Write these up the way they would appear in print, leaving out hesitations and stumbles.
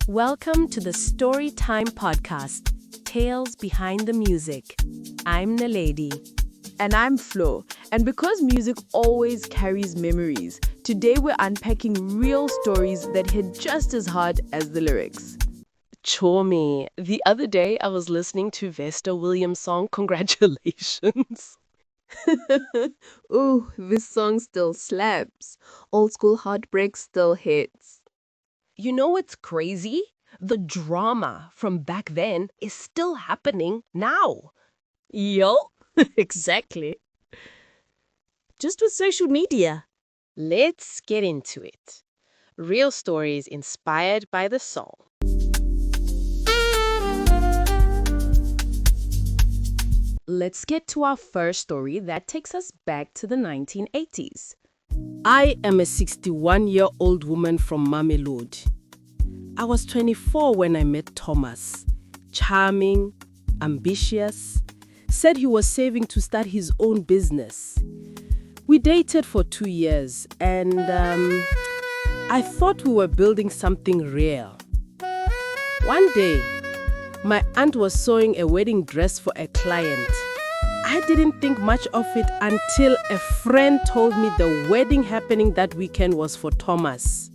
Welcome to the Storytime podcast, Tales Behind the Music. I'm Naledi. And I'm Flo. And because music always carries memories, today we're unpacking real stories that hit just as hard as the lyrics. Chomi, the other day I was listening to Vesta Williams' song, Congratulations. Ooh, this song still slaps. Old school heartbreak still hits. You know what's crazy? The drama from back then is still happening now. Yo, exactly. Just with social media. Let's get into it. Real stories inspired by the song. Let's get to our first story that takes us back to the 1980s. I am a 61-year-old woman from Mamelodi. I was 24 when I met Thomas. Charming, ambitious, said he was saving to start his own business. We dated for 2 years and I thought we were building something real. One day, my aunt was sewing a wedding dress for a client. I didn't think much of it until a friend told me the wedding happening that weekend was for Thomas.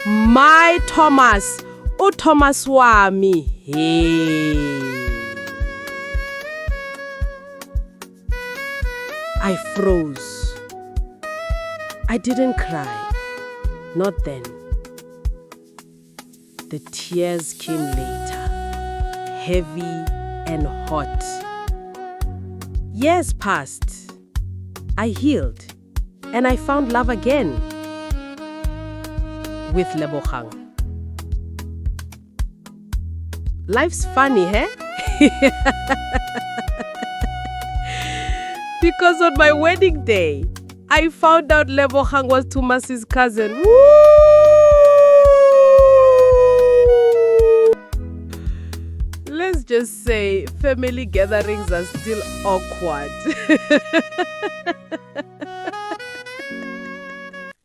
My Thomas! Oh, Thomas wami! Hey! I froze. I didn't cry. Not then. The tears came later, heavy and hot. Years passed. I healed, and I found love again with Lebogang. Life's funny, eh? Because on my wedding day, I found out Lebogang was Thomas's cousin. Woo! Let's just say family gatherings are still awkward.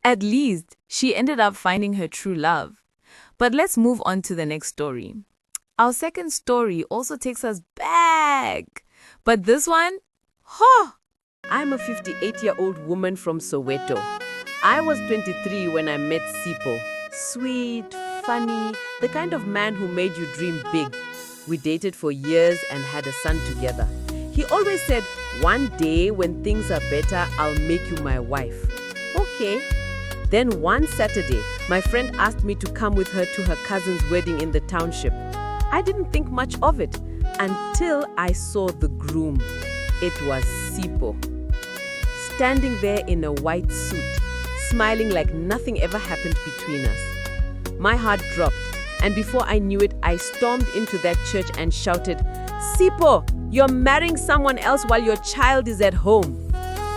At least, she ended up finding her true love. But let's move on to the next story. Our second story also takes us back. But this one, I'm a 58-year-old woman from Soweto. I was 23 when I met Sipho. Sweet, funny, the kind of man who made you dream big. We dated for years and had a son together. He always said, one day when things are better, I'll make you my wife. Okay. Then one Saturday, my friend asked me to come with her to her cousin's wedding in the township. I didn't think much of it until I saw the groom. It was Sipho. Standing there in a white suit, smiling like nothing ever happened between us. My heart dropped, and before I knew it, I stormed into that church and shouted, Sipho, you're marrying someone else while your child is at home.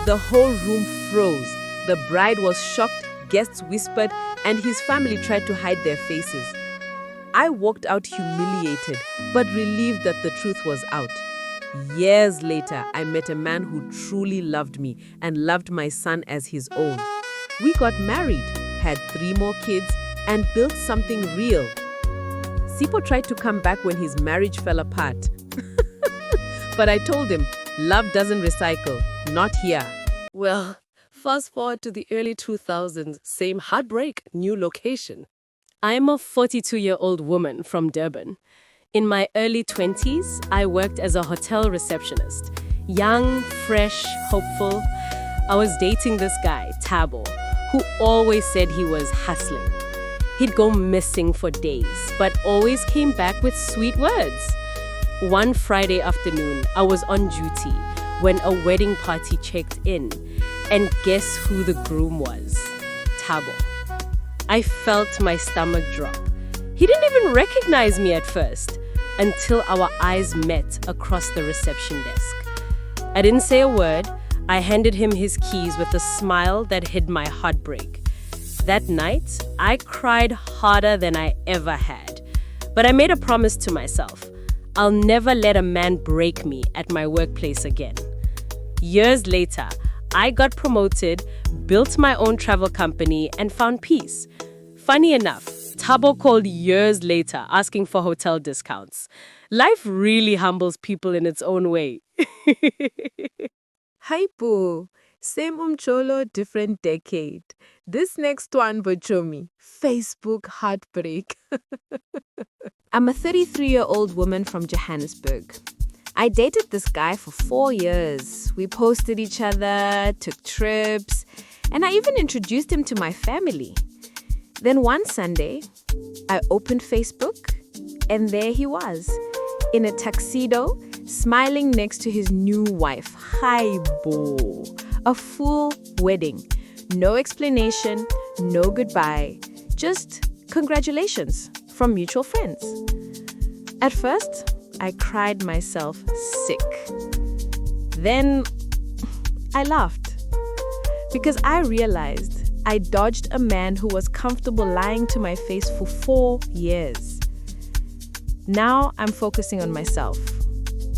The whole room froze. The bride was shocked, guests whispered, and his family tried to hide their faces. I walked out humiliated, but relieved that the truth was out. Years later, I met a man who truly loved me and loved my son as his own. We got married, had 3 more kids, and built something real. Sipho tried to come back when his marriage fell apart. But I told him, love doesn't recycle, not here. Well, fast forward to the early 2000s, same heartbreak, new location. I'm a 42-year-old woman from Durban. In my early 20s, I worked as a hotel receptionist. Young, fresh, hopeful. I was dating this guy, Thabo, who always said he was hustling. He'd go missing for days, but always came back with sweet words. One Friday afternoon, I was on duty when a wedding party checked in. And guess who the groom was? Thabo. I felt my stomach drop. He didn't even recognize me at first, until our eyes met across the reception desk. I didn't say a word. I handed him his keys with a smile that hid my heartbreak. That night, I cried harder than I ever had. But I made a promise to myself. I'll never let a man break me at my workplace again. Years later, I got promoted, built my own travel company, and found peace. Funny enough, Tabo called years later asking for hotel discounts. Life really humbles people in its own way. Hypo. Same umcholo, different decade. This next one, Bochomi. Facebook heartbreak. I'm a 33-year-old woman from Johannesburg. I dated this guy for 4 years. We posted each other, took trips, and I even introduced him to my family. Then one Sunday, I opened Facebook, and there he was, in a tuxedo, smiling next to his new wife. Haibo. A full wedding. No explanation, no goodbye. Just congratulations from mutual friends. At first, I cried myself sick. Then I laughed because I realized I dodged a man who was comfortable lying to my face for 4 years. Now I'm focusing on myself,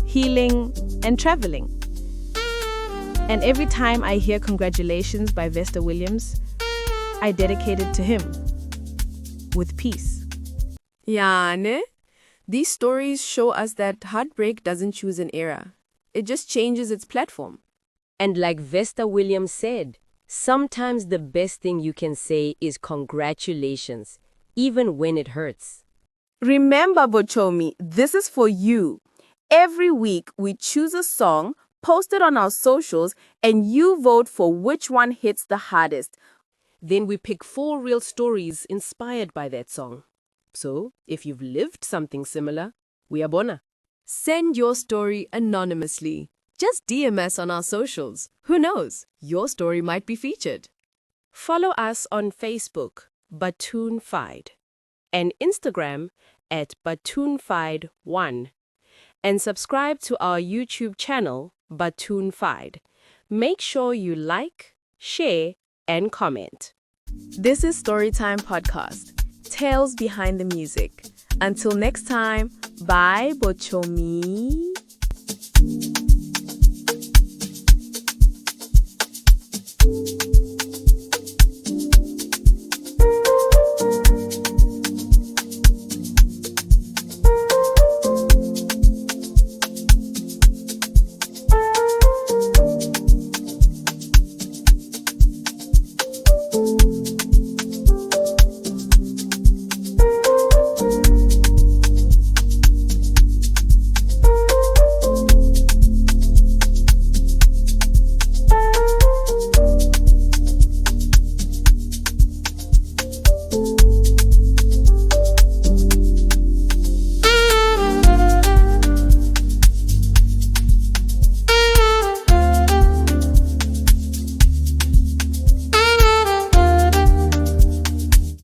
healing and traveling. And every time I hear congratulations by Vesta Williams, I dedicate it to him with peace. Yeah, ne? These stories show us that heartbreak doesn't choose an era. It just changes its platform. And like Vesta Williams said, sometimes the best thing you can say is congratulations, even when it hurts. Remember, Bochomi, this is for you. Every week, we choose a song, post it on our socials, and you vote for which one hits the hardest. Then we pick 4 real stories inspired by that song. So, if you've lived something similar, we are bona. Send your story anonymously. Just DM us on our socials. Who knows? Your story might be featured. Follow us on Facebook, Batoonfied, and Instagram at Batoonfied1. And subscribe to our YouTube channel, Batoonfied. Make sure you like, share, and comment. This is Storytime Podcast. Tales behind the music. Until next time, bye, Bochomi.